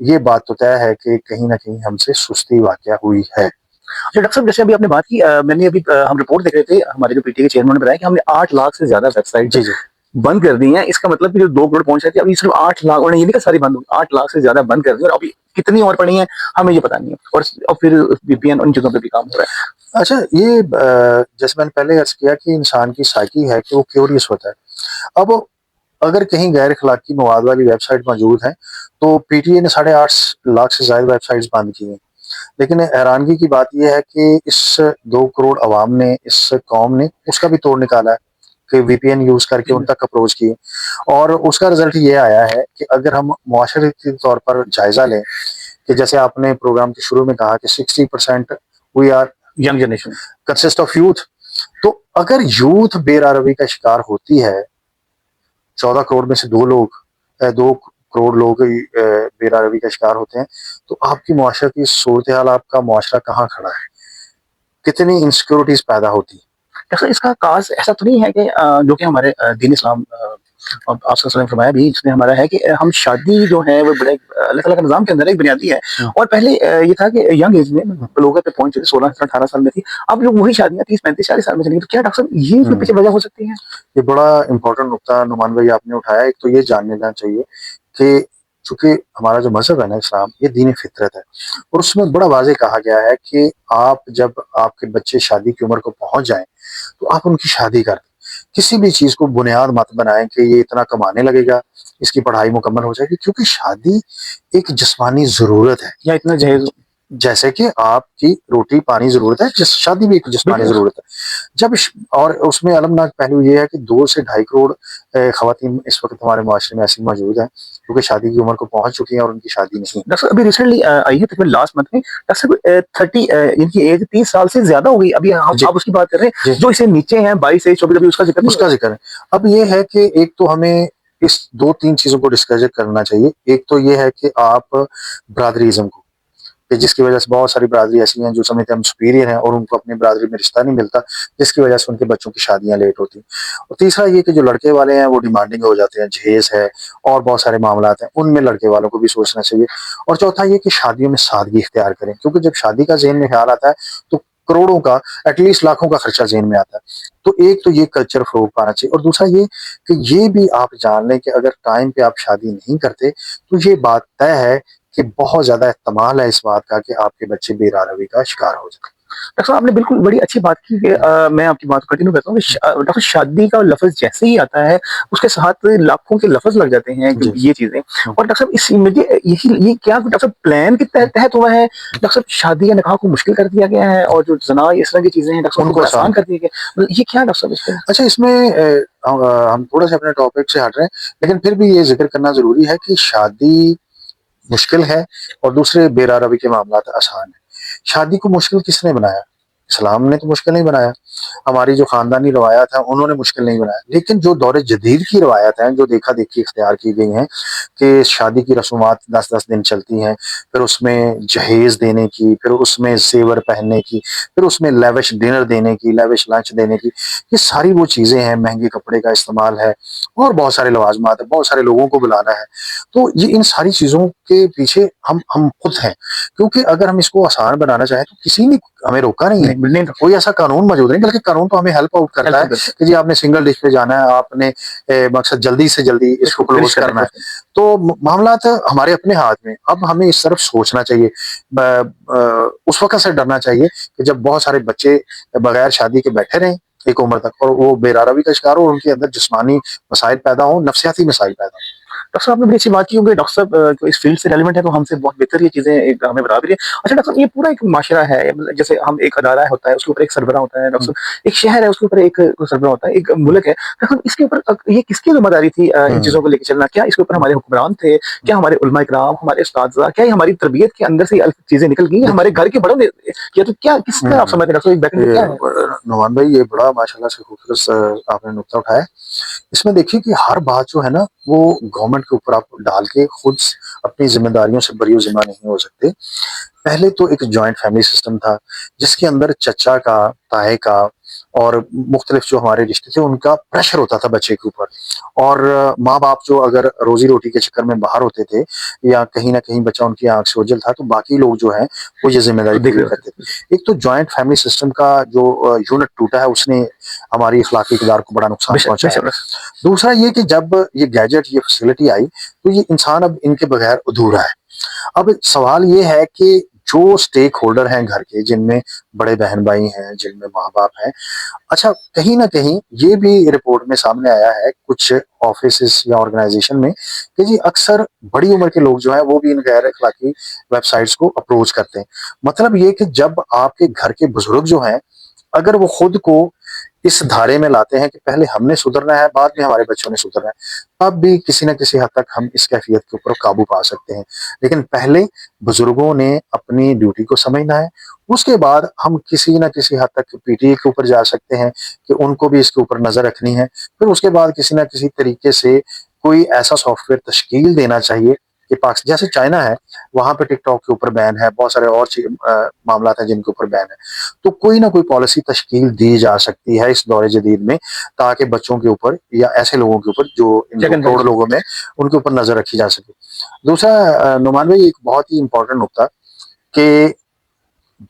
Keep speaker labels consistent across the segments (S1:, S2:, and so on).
S1: یہ بات تو طے ہے کہ کہیں نہ کہیں ہم سے سستی واقعہ ہوئی ہے.
S2: اچھا ڈاکٹر صاحب جیسے ابھی آپ نے بات کی میں نے ابھی ہم رپورٹ دیکھ رہے تھے ہمارے جو پی ٹی کے چیئرمین نے بتایا کہ ہم نے 8 لاکھ سے زیادہ ویب سائٹ
S1: جی جی
S2: بند کر دی ہیں. اس کا مطلب کہ جو 2 کروڑ پہنچ رہے تھے ابھی صرف 8 لاکھ اور یہ نہیں کہ ساری بند ہوئی 8 لاکھ سے زیادہ بند کر دی اور ابھی کتنی اور پڑی ہیں ہمیں یہ پتا نہیں ہے اور پھر وی پی این ان چیزوں پہ بھی کام ہو رہا ہے.
S1: اچھا یہ جیسے میں نے پہلے عرض کیا کہ انسان کی سائیکی ہے کہ وہ کیوریس ہوتا ہے. اب اگر کہیں غیر اخلاقی مواد والی ویب سائٹ موجود ہیں تو پی ٹی اے نے 8.5 لاکھ سے زائد ویب سائٹس بند کی ہیں. لیکن حیرانگی کی بات یہ ہے کہ اس 2 کروڑ عوام نے اس قوم نے اس کا بھی توڑ نکالا ہے کہ وی پی این یوز کر کے ان تک اپروچ کیے اور اس کا رزلٹ یہ آیا ہے کہ اگر ہم معاشرتی طور پر جائزہ لیں کہ جیسے آپ نے پروگرام کے شروع میں کہا کہ 60% we are
S2: young generation
S1: consist of youth, تو اگر یوتھ بے راروی کا شکار ہوتی ہے 14 کروڑ میں سے 2 کروڑ لوگ بے راروی کا شکار ہوتے ہیں تو آپ کی معاشرتی صورتحال آپ کا معاشرہ کہاں کھڑا ہے, کتنی انسیکیورٹیز پیدا ہوتی.
S2: ڈاکٹر اس کا کاز ایسا تو نہیں ہے کہ جو کہ ہمارے دین اسلام آپ صلی اللہ علیہ وسلم فرمایا بھی اس میں ہمارا ہے کہ ہم شادی جو ہے وہ بڑے اللہ تعالیٰ کے نظام کے اندر ایک بنیادی ہے. اور پہلے یہ تھا کہ ینگ ایج میں لوگ پہ پہنچے 16 18 سال میں تھی, اب جو وہی شادیاں 30 35 40 سال میں چلیں گی. تو کیا ڈاکٹر صاحب یہ پیچھے وجہ ہو سکتی ہے؟
S1: یہ بڑا امپورٹنٹ نقطہ نعمان بھائی آپ نے اٹھایا. ایک تو یہ جان لینا چاہیے کہ چونکہ ہمارا جو مذہب ہے نا اسلام یہ دین فطرت ہے اور اس میں بڑا واضح کہا گیا ہے کہ آپ جب آپ کے بچے شادی کی عمر کو پہنچ جائیں تو آپ ان کی شادی کر دیں. کسی بھی چیز کو بنیاد مت بنائیں کہ یہ اتنا کمانے لگے گا اس کی پڑھائی مکمل ہو جائے گی, کیونکہ شادی ایک جسمانی ضرورت ہے
S2: یا اتنا جہیز
S1: جیسے کہ آپ کی روٹی پانی ضرورت ہے, شادی بھی ایک جسمانی ضرورت ہے. جب اور اس میں المناک پہلو یہ ہے کہ 2 سے 2.5 کروڑ خواتین اس وقت ہمارے معاشرے میں ایسی موجود ہیں کیونکہ شادی کی عمر کو پہنچ چکی ہیں اور ان کی شادی نہیں.
S2: ڈاکٹر ابھی ریسنٹلی آئی ہے تقریباً لاسٹ منتھ میں ڈاکٹر 30 ان کی ایج 30 سال سے زیادہ ہو گئی. ابھی آپ اس کی بات کر رہے ہیں جو اسے نیچے ہیں 22 سے 24 ابھی اس کا ذکر
S1: ہے. اب یہ ہے کہ ایک تو ہمیں اس 2-3 چیزوں کو ڈسکس کرنا چاہیے. ایک تو یہ ہے کہ آپ برادریزم کو کہ جس کی وجہ سے بہت ساری برادری ایسی ہیں جو سمجھتے ہیں ہم سپیریئر ہیں اور ان کو اپنی برادری میں رشتہ نہیں ملتا جس کی وجہ سے ان کے بچوں کی شادیاں لیٹ ہوتی. اور تیسرا یہ کہ جو لڑکے والے ہیں وہ ڈیمانڈنگ ہو جاتے ہیں, جہیز ہے اور بہت سارے معاملات ہیں, ان میں لڑکے والوں کو بھی سوچنا چاہیے. اور چوتھا یہ کہ شادیوں میں سادگی اختیار کریں, کیونکہ جب شادی کا ذہن میں خیال آتا ہے تو کروڑوں کا ایٹ لیسٹ لاکھوں کا خرچہ ذہن میں آتا ہے. تو ایک تو یہ کلچر فروغ پانا چاہیے اور دوسرا یہ کہ یہ بھی آپ جان لیں کہ اگر ٹائم پہ آپ شادی نہیں کرتے تو یہ بات طے ہے کہ بہت زیادہ احتمال ہے اس بات کا کہ آپ کے بچے بے راروی کا شکار ہو جائیں.
S2: ڈاکٹر صاحب آپ نے بالکل بڑی اچھی بات کی کہ میں آپ کی بات کو کنٹینیو کرتا ہوں کہ ڈاکٹر شادی کا لفظ جیسے ہی آتا ہے اس کے ساتھ لاکھوں کے لفظ لگ جاتے ہیں یہ چیزیں. اور ڈاکٹر صاحب اس مجھے یہ کیا ڈاکٹر صاحب پلان کے تحت ہوا ہے ڈاکٹر صاحب شادی یا نکاح کو مشکل کر دیا گیا ہے اور جو زنا اس طرح کی چیزیں ہیں ڈاکٹر صاحب ان کو آسان کر دیا گیا, یہ کیا ڈاکٹر صاحب اس پہ؟
S1: اچھا اس میں ہم تھوڑا سا اپنے ٹاپک سے ہٹ رہے ہیں لیکن پھر بھی یہ ذکر کرنا ضروری ہے کہ شادی مشکل ہے اور دوسرے بے راروی کے معاملات آسان ہیں. شادی کو مشکل کس نے بنایا؟ اسلام نے تو مشکل نہیں بنایا, ہماری جو خاندانی روایات ہیں انہوں نے مشکل نہیں بنایا. لیکن جو دور جدید کی روایات ہیں جو دیکھا دیکھی اختیار کی گئی ہیں کہ شادی کی رسومات 10 دن چلتی ہیں, پھر اس میں جہیز دینے کی, پھر اس میں زیور پہننے کی, پھر اس میں لیوش ڈنر دینے کی, لیوش لنچ دینے کی, یہ ساری وہ چیزیں ہیں, مہنگے کپڑے کا استعمال ہے اور بہت سارے لوازمات ہیں, بہت سارے لوگوں کو بلانا ہے. تو یہ ان ساری چیزوں کے پیچھے ہم خود ہیں, کیونکہ اگر ہم اس کو آسان بنانا چاہیں تو کسی نے ہمیں روکا نہیں ہے, کوئی ایسا قانون موجود نہیں, بلکہ قانون تو ہمیں ہیلپ آؤٹ کرتا ہے کہ جی آپ نے سنگل ڈش پہ جانا ہے, آپ نے مقصد جلدی سے جلدی اس کو کلوز کرنا ہے. تو معاملات ہمارے اپنے ہاتھ میں. اب ہمیں اس طرف سوچنا چاہیے, اس وقت سے ڈرنا چاہیے کہ جب بہت سارے بچے بغیر شادی کے بیٹھے رہیں ایک عمر تک اور وہ بے راروی کا شکار ہو اور ان کے اندر جسمانی مسائل پیدا ہوں, نفسیاتی مسائل پیدا ہوں.
S2: ڈاکٹر صاحب آپ نے بڑی اچھی بات کی ہوگی, ڈاکٹر صاحب جو اس فیلڈ سے ریلیونٹ ہے تو ہم سے بہت بہتر یہ چیزیں ہمیں بتا بھی ہے. اچھا ڈاکٹر صاحب یہ پورا ایک معاشرہ ہے, جیسے ہم ایک ادارہ ہوتا ہے اس کے اوپر ایک سربراہ ہوتا ہے, ڈاکٹر صاحب ایک شہر ہے اس کے اوپر ایک سربراہ ہوتا ہے, ایک ملک ہے. ڈاکٹر صاحب اس کے اوپر یہ کس کی ذمہ داری تھی ان چیزوں کو لے کے چلنا؟ کیا اس کے اوپر ہمارے حکمران تھے, کیا ہمارے علماء کرام, ہمارے اساتذہ, کیا ہماری تربیت کے اندر سے چیزیں نکل گئی, ہمارے گھر کے بڑوں نے کیا؟ تو کیا کس طرح آپ سمجھتے ہیں ڈاکٹر صاحب؟
S1: نعمان بھائی یہ بڑا ماشاءاللہ سے خوبصورت آپ نے نقطہ اٹھایا. اس میں دیکھیے کہ ہر بات جو ہے نا وہ گورنمنٹ کے اوپر آپ ڈال کے خود اپنی ذمہ داریوں سے بری و ذمہ نہیں ہو سکتے. پہلے تو ایک جوائنٹ فیملی سسٹم تھا جس کے اندر چچا کا, تائے کا اور مختلف جو ہمارے رشتے تھے ان کا پریشر ہوتا تھا بچے کے اوپر. اور ماں باپ جو اگر روزی روٹی کے چکر میں باہر ہوتے تھے یا کہیں نہ کہیں بچہ ان کی آنکھ سے اوجھل تھا تو باقی لوگ جو ہیں وہ یہ ذمہ داری
S2: دیکھ
S1: پوری
S2: رہے
S1: کرتے
S2: ہوتے
S1: تھے. ایک تو جوائنٹ فیملی سسٹم کا جو یونٹ ٹوٹا ہے اس نے ہماری اخلاقی اقدار کو بڑا نقصان
S2: بے شک بے
S1: پہنچایا.
S2: شک.
S1: دوسرا یہ کہ جب یہ گیجٹ یہ فیسلٹی آئی تو یہ انسان اب ان کے بغیر ادھورا ہے. اب سوال یہ ہے کہ جو سٹیک ہولڈر ہیں گھر کے جن میں بڑے بہن بھائی ہیں جن میں ماں باپ ہیں, اچھا کہیں نہ کہیں یہ بھی رپورٹ میں سامنے آیا ہے کچھ آفیسز یا آرگنائزیشن میں کہ جی اکثر بڑی عمر کے لوگ جو ہیں وہ بھی ان غیر اخلاقی ویب سائٹس کو اپروچ کرتے ہیں. مطلب یہ کہ جب آپ کے گھر کے بزرگ جو ہیں اگر وہ خود کو اس دھارے میں لاتے ہیں کہ پہلے ہم نے سدھرنا ہے بعد میں ہمارے بچوں نے سدھرنا ہے, تب بھی کسی نہ کسی حد تک ہم اس کیفیت کے اوپر قابو پا سکتے ہیں. لیکن پہلے بزرگوں نے اپنی ڈیوٹی کو سمجھنا ہے, اس کے بعد ہم کسی نہ کسی حد تک پی ٹی اے کے اوپر جا سکتے ہیں کہ ان کو بھی اس کے اوپر نظر رکھنی ہے. پھر اس کے بعد کسی نہ کسی طریقے سے کوئی ایسا سافٹ ویئر تشکیل دینا چاہیے کہ جیسے چائنا ہے وہاں پہ ٹک ٹاک کے اوپر بین ہے, بہت سارے اور معاملات ہیں جن کے اوپر بین ہے. تو کوئی نہ کوئی پالیسی تشکیل دی جا سکتی ہے اس دور جدید میں تاکہ بچوں کے اوپر یا ایسے لوگوں کے اوپر جو ان
S2: چیک اینڈ
S1: کروڑ
S2: بیلنس.
S1: لوگوں میں ان کے اوپر نظر رکھی جا سکے. دوسرا نعمان بھائی ایک بہت ہی امپورٹنٹ نقطہ کہ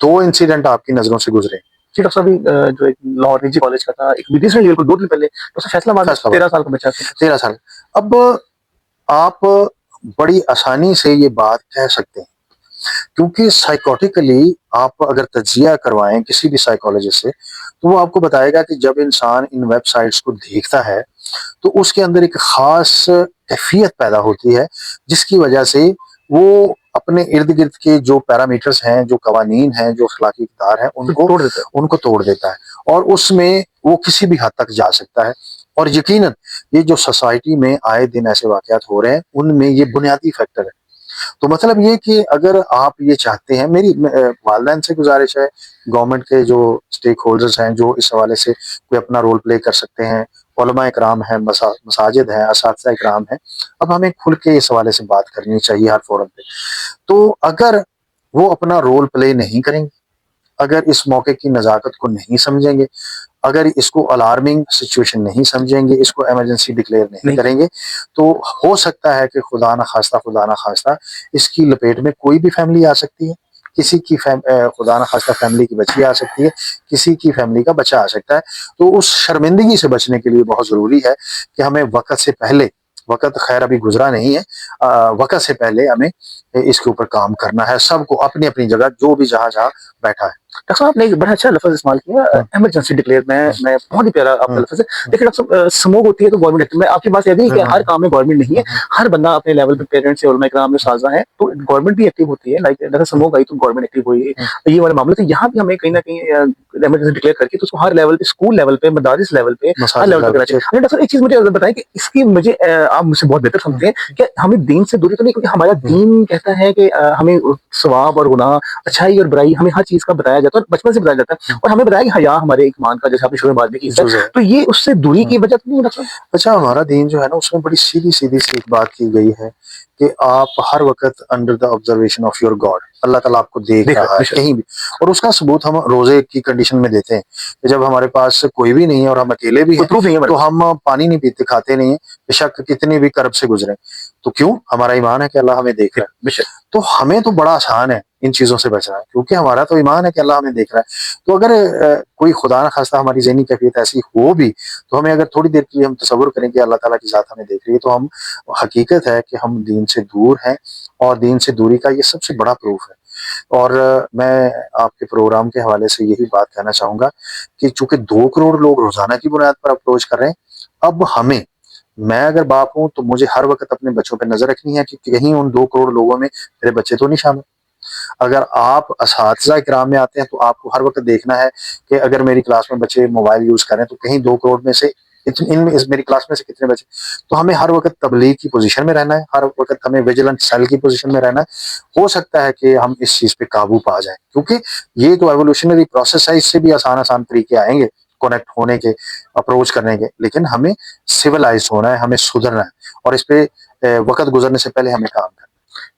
S1: 2 انسیڈنٹ آپ کی نظروں سے گزرے.
S2: جی ڈاکٹر صاحب جو ایک لاہور نجی کالج کا تھا ایک ریسنٹلی 2 دن پہلے تو فیصلہ آباد میں 13 سال کا بچہ تھا.
S1: 13 سال. اب آپ بڑی آسانی سے یہ بات کہہ سکتے ہیں کیونکہ سائیکوٹیکلی آپ اگر تجزیہ کروائیں کسی بھی سائیکالوجسٹ سے تو وہ آپ کو بتائے گا کہ جب انسان ان ویب سائٹس کو دیکھتا ہے تو اس کے اندر ایک خاص کیفیت پیدا ہوتی ہے جس کی وجہ سے وہ اپنے ارد گرد کے جو پیرامیٹرز ہیں جو قوانین ہیں جو اخلاقی اقدار ہیں ان کو توڑ دیتا ہے اور اس میں وہ کسی بھی حد تک جا سکتا ہے. اور یقیناً یہ جو سوسائٹی میں آئے دن ایسے واقعات ہو رہے ہیں ان میں یہ بنیادی فیکٹر ہے. تو مطلب یہ کہ اگر آپ یہ چاہتے ہیں, میری والدین سے گزارش ہے, گورنمنٹ کے جو سٹیک ہولڈرز ہیں جو اس حوالے سے کوئی اپنا رول پلے کر سکتے ہیں, علماء اکرام ہیں, مساجد ہیں, اساتذہ اکرام ہیں, اب ہمیں کھل کے اس حوالے سے بات کرنی چاہیے ہر فورم پہ. تو اگر وہ اپنا رول پلے نہیں کریں گے, اگر اس موقع کی نزاکت کو نہیں سمجھیں گے, اگر اس کو الارمنگ سچویشن نہیں سمجھیں گے, اس کو ایمرجنسی ڈکلیئر نہیں کریں گے, تو ہو سکتا ہے کہ خدا نہ خواستہ اس کی لپیٹ میں کوئی بھی فیملی آ سکتی ہے. کسی کی خدا نہ خواستہ فیملی کی بچی آ سکتی ہے, کسی کی فیملی کا بچہ آ سکتا ہے. تو اس شرمندگی سے بچنے کے لیے بہت ضروری ہے کہ ہمیں وقت سے پہلے, وقت خیر ابھی گزرا نہیں ہے, وقت سے پہلے ہمیں اس کے اوپر کام کرنا ہے, سب کو اپنی اپنی جگہ جو بھی جہاں بیٹھا ہے.
S2: ڈاکٹر صاحب آپ نے ایک بڑا اچھا لفظ استعمال کیا ایمرجنسی ڈکلیئر. میں بہت ہی پیارا آپ کا لفظ ہے. دیکھیے ڈاکٹر صاحب سموگ ہوتی ہے تو گورنمنٹ ایکٹیو. میں آپ کی بات یہ بھی کہ ہر کام میں گورنمنٹ نہیں ہے, ہر بندہ اپنے لیول پہ پیرنٹس سے علماء کرام اساتذہ ہیں تو گورنمنٹ بھی ایکٹیو ہوتی ہے. لائک جیسے سموگ آئی تو گورنمنٹ ایکٹیو ہوئی ہے, یہ والے معاملے. تو یہاں بھی ہمیں کہیں نہ کہیں ایمرجنسی ڈکلیئر کر کے تو اس کو ہر لیول پہ, اسکول لیول پہ, مدارس لیول پہ, ہر لیول پہ کرنا چاہیے. ڈاکٹر صاحب ایک چیز مجھے بتائیں کہ اس کی مجھے آپ مجھ سے بہت بہتر سمجھتے ہیں کہ ہمیں دین سے دوری تو نہیں, کیونکہ ہمارا دین کہتا ہے کہ ہمیں ثواب اور گناہ, اچھائی اور برائی ہمیں ہر چیز کا بتایا جاتا ہے اور بچپن سے بتایا جاتا ہے, اور ہمیں بتایا کہ حیا ہمارے ایمان کا, جیسے آپ نے شروع میں بات بھی کی ہے, تو یہ اس سے دوری کی وجہ نہیں ہے.
S1: اچھا ہمارا دین جو ہے نا اس میں بڑی سیدھی سی ایک بات کی گئی ہے کہ آپ ہر وقت under the observation of your God, اللہ تعالیٰ آپ کو دیکھ رہا ہے کہیں بھی. اور اس کا ثبوت ہم روزے کی کنڈیشن میں دیتے ہیں کہ جب ہمارے پاس کوئی بھی نہیں ہے اور ہم اکیلے بھی ہیں تو ہم پانی نہیں پیتے, کھاتے نہیں ہیں, بے شک کتنی بھی کرب سے گزرے. تو کیوں؟ ہمارا ایمان ہے کہ اللہ ہمیں دیکھ رہا ہے. تو ہمیں تو بڑا آسان ہے ان چیزوں سے بچنا, کیونکہ ہمارا تو ایمان ہے کہ اللہ ہمیں دیکھ رہا ہے. تو اگر کوئی خدا نہ خواستہ ہماری ذہنی کیفیت ایسی ہو بھی تو ہمیں اگر تھوڑی دیر کے لیے ہم تصور کریں کہ اللہ تعالیٰ کی ذات ہمیں دیکھ رہی ہے, تو ہم حقیقت ہے کہ ہم دین سے دور ہیں, اور دین سے دوری کا یہ سب سے بڑا پروف ہے. اور میں آپ کے پروگرام کے حوالے سے یہی بات کہنا چاہوں گا کہ چونکہ 2 کروڑ لوگ روزانہ کی بنیاد پر اپروچ کر رہے ہیں, اب میں اگر باپ ہوں تو مجھے ہر وقت اپنے بچوں پہ نظر رکھنی ہے کہ کہیں ان 2 کروڑ لوگوں میں میرے بچے تو نہیں شامل. اگر آپ اساتذہ اکرام میں آتے ہیں تو آپ کو ہر وقت دیکھنا ہے کہ اگر میری کلاس میں بچے موبائل یوز کریں تو کہیں 2 کروڑ میں سے میری کلاس میں سے کتنے بچے. تو ہمیں ہر وقت تبلیغ کی پوزیشن میں رہنا ہے, ہر وقت ہمیں ویجیلنٹ سیل کی پوزیشن میں رہنا ہے. ہو سکتا ہے کہ ہم اس چیز پہ قابو پا جائیں, کیونکہ یہ تو ایوولوشنری پروسیس ہے, اس سے بھی آسان طریقے آئیں گے کنیکٹ ہونے کے, اپروچ کرنے کے, لیکن ہمیں سویلائز ہونا ہے, ہمیں سدھرنا ہے, اور اس پہ وقت گزرنے سے پہلے ہمیں کام کرنا ہے.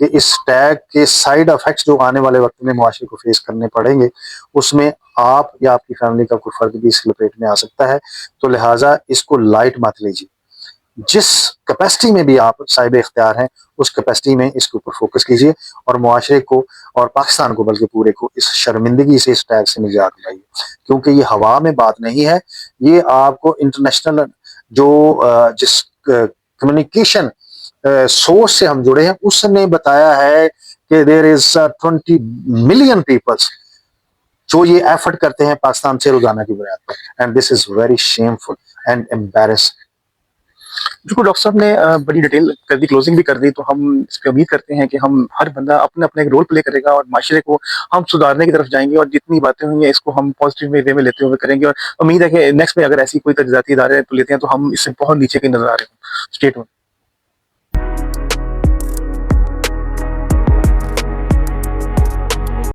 S1: کہ اس ٹیگ کے سائڈ افیکٹس جو آنے والے وقت میں معاشرے کو فیس کرنے پڑیں گے اس میں آپ یا آپ کی فیملی کا کوئی فرد بھی اس لپیٹ میں آ سکتا ہے. تو لہٰذا اس کو لائٹ مت لیجیے. جس کیپیسٹی میں بھی آپ صاحب اختیار ہیں اس کیپیسٹی میں اس کے اوپر فوکس کیجیے اور معاشرے کو اور پاکستان کو بلکہ پورے کو اس شرمندگی سے اس ٹیگ سے نجات دلائیے. کیونکہ یہ ہوا میں بات نہیں ہے, یہ آپ کو انٹرنیشنل جو جس کمیونیکیشن سورس سے ہم جڑے ہیں اس نے بتایا ہے کہ دیر از 20 ملین پیپلس جو یہ ایفرٹ کرتے ہیں پاکستان سے روزانہ کی بنیاد پر, and this is very shameful and embarrass.
S2: بالکل ڈاکٹر صاحب نے بڑی ڈیٹیل کر دی, کلوزنگ بھی کر دی, تو ہم اس پہ امید کرتے ہیں کہ ہم ہر بندہ اپنا اپنا ایک رول پلے کرے گا اور معاشرے کو ہم سدھارنے کی طرف جائیں گے, اور جتنی باتیں ہوئی ہیں اس کو ہم پازیٹیو وے میں لیتے ہوئے کریں گے, اور امید ہے کہ نیکسٹ میں اگر ایسی کوئی تجزیاتی ادارے لیتے ہیں تو ہم اس سے بہت نیچے کی نظر آ رہے ہوں. اسٹیٹ